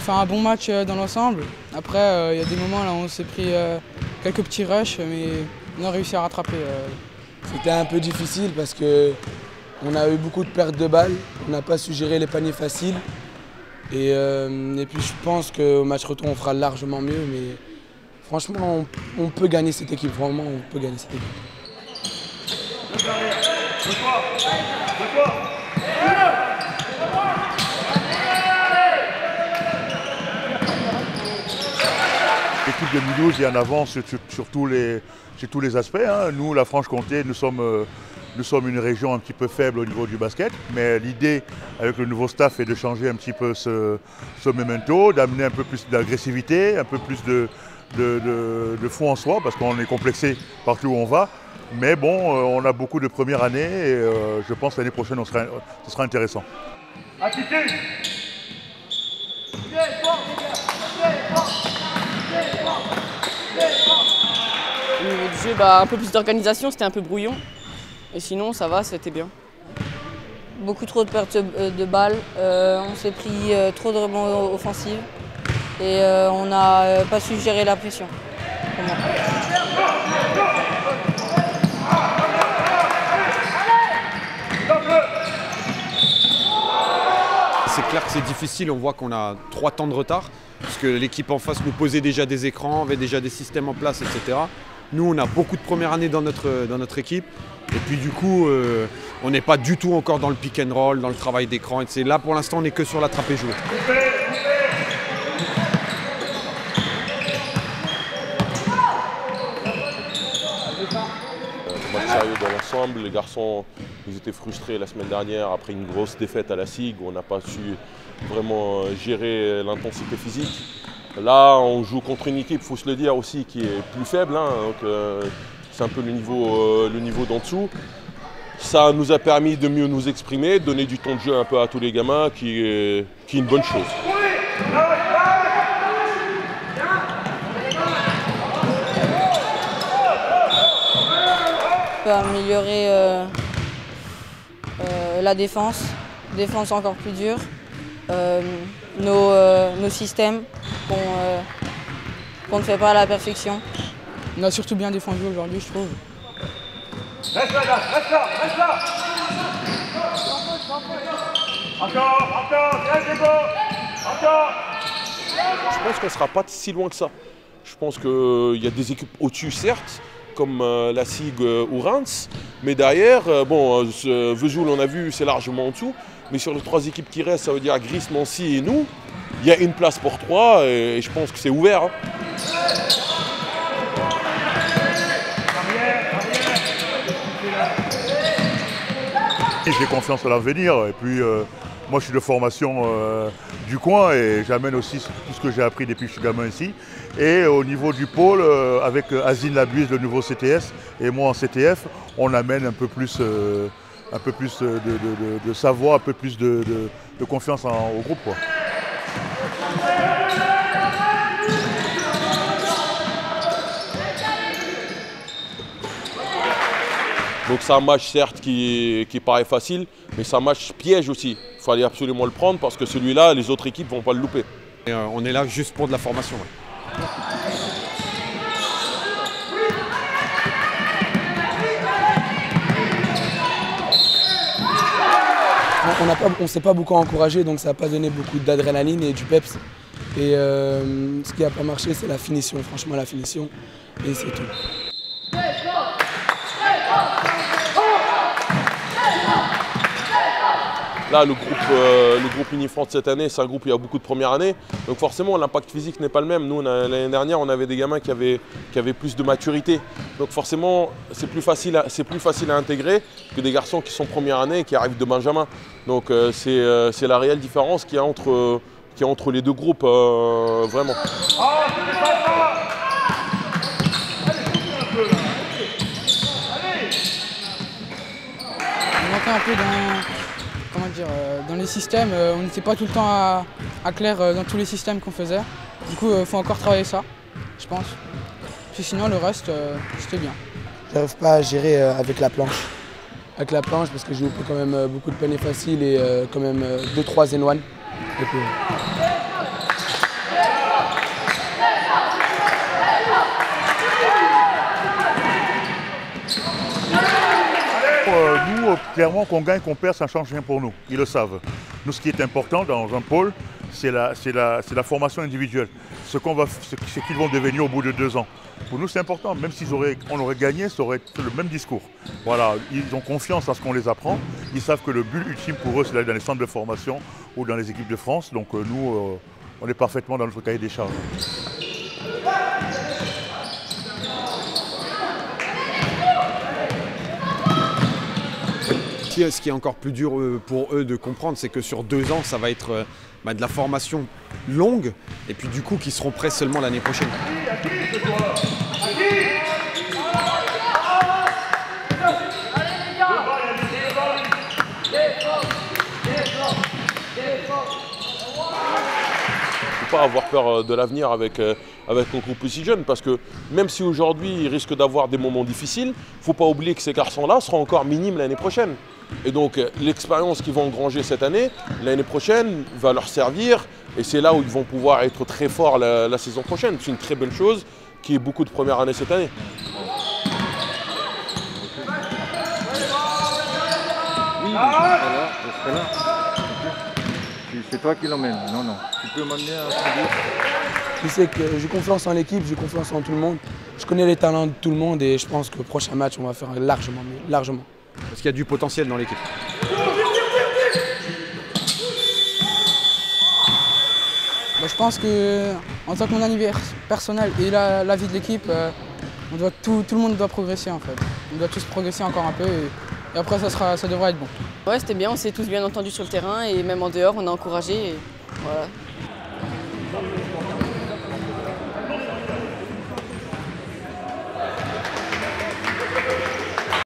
fait un bon match dans l'ensemble. Après, il y a des moments là où on s'est pris quelques petits rushs, mais on a réussi à rattraper. C'était un peu difficile parce qu'on a eu beaucoup de pertes de balles, on n'a pas su gérer les paniers faciles. Et puis je pense qu'au match retour, on fera largement mieux. Mais franchement, on peut gagner cette équipe. Vraiment, on peut gagner cette équipe. L'équipe de Mulhouse est en avance sur tous les aspects. Hein. Nous, la Franche-Comté, nous sommes une région un petit peu faible au niveau du basket, mais l'idée avec le nouveau staff est de changer un petit peu ce memento, d'amener un peu plus d'agressivité, un peu plus de fond en soi, parce qu'on est complexé partout où on va. Mais bon, on a beaucoup de premières années et je pense que l'année prochaine, ce sera intéressant. Au niveau du jeu, un peu plus d'organisation, c'était un peu brouillon. Et sinon, ça va, c'était bien. Beaucoup trop de pertes de balles, on s'est pris trop de rebonds offensifs et on n'a pas su gérer la pression. C'est clair que c'est difficile, on voit qu'on a 3 temps de retard, parce que l'équipe en face nous posait déjà des écrans, avait déjà des systèmes en place, etc. Nous, on a beaucoup de première année dans notre équipe, et puis du coup, on n'est pas du tout encore dans le pick and roll, dans le travail d'écran. Et là, pour l'instant, on n'est que sur l'attraper jouer. Match sérieux dans l'ensemble, les garçons ils étaient frustrés la semaine dernière après une grosse défaite à la SIG où on n'a pas su vraiment gérer l'intensité physique. Là on joue contre une équipe, il faut se le dire aussi, qui est plus faible, hein, donc c'est un peu le niveau d'en dessous. Ça nous a permis de mieux nous exprimer, de donner du temps de jeu un peu à tous les gamins, qui est une bonne chose. On peut améliorer la défense encore plus dure, nos systèmes qu'on ne fait pas à la perfection. On a surtout bien défendu aujourd'hui, je trouve. Reste là, reste là. Encore, bien Diego. Encore. Je pense qu'on ne sera pas si loin que ça. Je pense qu'il y a des équipes au-dessus, certes, comme la SIG ou Reims, mais derrière, Vesoul, on a vu, c'est largement en dessous, mais sur les 3 équipes qui restent, ça veut dire Gris, Nancy et nous, il y a une place pour 3 et je pense que c'est ouvert. Hein. J'ai confiance à l'avenir et puis moi je suis de formation du coin et j'amène aussi tout ce que j'ai appris depuis que je suis gamin ici. Et au niveau du pôle, avec Azine Labuise, le nouveau CTS, et moi en CTF, on amène un peu plus de savoir, un peu plus de confiance au groupe, quoi. Donc c'est un match certes qui paraît facile, mais c'est un match piège aussi. Il fallait absolument le prendre parce que celui-là, les autres équipes ne vont pas le louper. Et, on est là juste pour de la formation. Ouais. On ne s'est pas beaucoup encouragé, donc ça n'a pas donné beaucoup d'adrénaline et du peps. Et ce qui n'a pas marché, c'est la finition, franchement la finition, et c'est tout. Là, le groupe Unifront cette année, c'est un groupe où il y a beaucoup de premières années. Donc forcément, l'impact physique n'est pas le même. Nous, l'année dernière, on avait des gamins qui avaient plus de maturité. Donc forcément, c'est plus facile à intégrer que des garçons qui sont première année et qui arrivent de Benjamin. Donc c'est la réelle différence qu'il y a entre les deux groupes, vraiment. On manquait un peu dans les systèmes, on n'était pas tout le temps à clair dans tous les systèmes qu'on faisait. Du coup, il faut encore travailler ça, je pense. Puis sinon, le reste, c'était bien. Je n'arrive pas à gérer avec la planche. Avec la planche, parce que j'ai loupé quand même beaucoup de paniers faciles et quand même 2-3 N1. clairement, qu'on gagne, qu'on perd, ça ne change rien pour nous. Ils le savent. Nous, ce qui est important dans un pôle, c'est la formation individuelle. Ce qu'ils vont devenir au bout de 2 ans. Pour nous, c'est important. Même si on aurait gagné, ça aurait été le même discours. Voilà, ils ont confiance à ce qu'on les apprend. Ils savent que le but ultime pour eux, c'est d'aller dans les centres de formation ou dans les équipes de France. Donc nous, on est parfaitement dans notre cahier des charges. Ce qui est encore plus dur pour eux de comprendre, c'est que sur 2 ans, ça va être de la formation longue et puis du coup qui seront prêts seulement l'année prochaine. Il ne faut pas avoir peur de l'avenir avec un groupe aussi jeune parce que même si aujourd'hui ils risquent d'avoir des moments difficiles, il ne faut pas oublier que ces garçons-là seront encore minimes l'année prochaine. Et donc l'expérience qu'ils vont engranger cette année, l'année prochaine, va leur servir et c'est là où ils vont pouvoir être très forts la saison prochaine. C'est une très belle chose qu'il y ait beaucoup de première année cette année. Oui, là. C'est toi qui l'emmènes. Non. Tu peux m'emmener à Saint-Denis. Je sais que j'ai confiance en l'équipe, j'ai confiance en tout le monde. Je connais les talents de tout le monde et je pense que le prochain match, on va faire largement mieux. Largement. Parce qu'il y a du potentiel dans l'équipe. Je pense qu'en tant que mon anniversaire personnel et la vie de l'équipe, tout le monde doit progresser en fait. On doit tous progresser encore un peu et après ça devrait être bon. Ouais, c'était bien, on s'est tous bien entendus sur le terrain et même en dehors, on a encouragé. Et voilà.